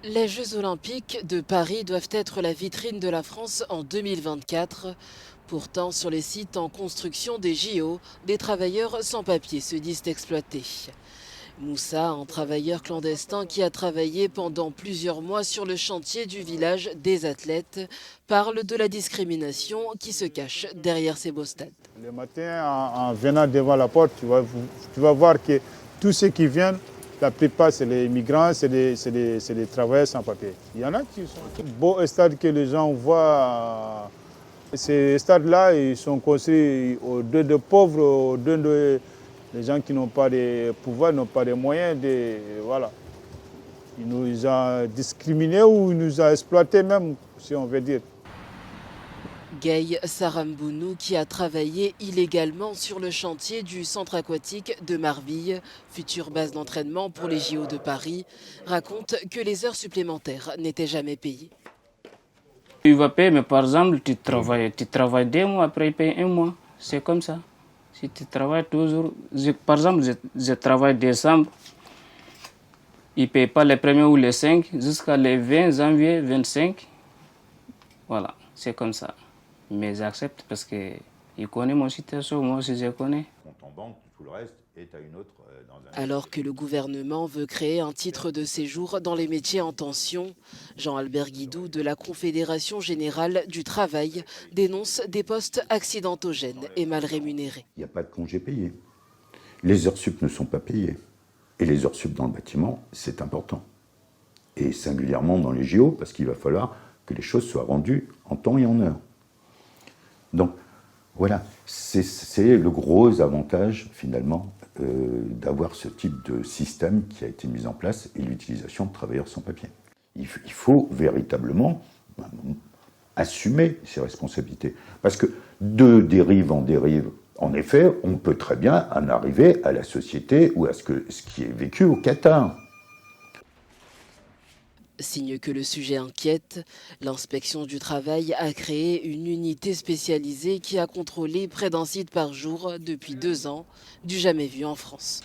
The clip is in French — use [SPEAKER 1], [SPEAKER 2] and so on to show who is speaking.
[SPEAKER 1] Les Jeux Olympiques de Paris doivent être la vitrine de la France en 2024. Pourtant, sur les sites en construction des JO, des travailleurs sans papier se disent exploités. Moussa, un travailleur clandestin qui a travaillé pendant plusieurs mois sur le chantier du village des athlètes, parle de la discrimination qui se cache derrière ces beaux stades.
[SPEAKER 2] Le matin, en venant devant la porte, tu vas voir que tous ceux qui viennent, la plupart, c'est les migrants, c'est des travailleurs sans papier. Il y en a qui sont beaux stades que les gens voient. Ces stades-là, ils sont construits aux deux de pauvres, aux deux de les gens qui n'ont pas de pouvoir, n'ont pas de moyens. Voilà. Ils nous ont discriminés ou ils nous ont exploités même, si on veut dire.
[SPEAKER 1] Gaye Sarambounou, qui a travaillé illégalement sur le chantier du centre aquatique de Marville, future base d'entraînement pour les JO de Paris, raconte que les heures supplémentaires n'étaient jamais payées.
[SPEAKER 3] Il va payer, mais par exemple, tu travailles 2 mois, après il paye 1 mois. C'est comme ça. Si tu travailles toujours, par exemple, je travaille décembre, il ne paye pas les premiers ou les 5 jusqu'à les 20 janvier, 25. Voilà, c'est comme ça. Mais j'accepte parce qu'il connaît mon situation, moi aussi je connais.
[SPEAKER 4] Compte en banque, tout le reste est à une autre
[SPEAKER 1] Alors que le gouvernement veut créer un titre de séjour dans les métiers en tension, Jean-Albert Guidou de la Confédération Générale du Travail dénonce des postes accidentogènes et mal rémunérés.
[SPEAKER 4] Il n'y a pas de congés payés. Les heures sup ne sont pas payées. Et les heures sup dans le bâtiment, c'est important. Et singulièrement dans les JO, parce qu'il va falloir que les choses soient rendues en temps et en heure. Donc, voilà, c'est le gros avantage, finalement, d'avoir ce type de système qui a été mis en place et l'utilisation de travailleurs sans papier. Il faut véritablement assumer ses responsabilités. Parce que de dérive en dérive, en effet, on peut très bien en arriver à la société ou à ce qui est vécu au Qatar.
[SPEAKER 1] Signe que le sujet inquiète, l'inspection du travail a créé une unité spécialisée qui a contrôlé près d'un site par jour depuis 2 ans, du jamais vu en France.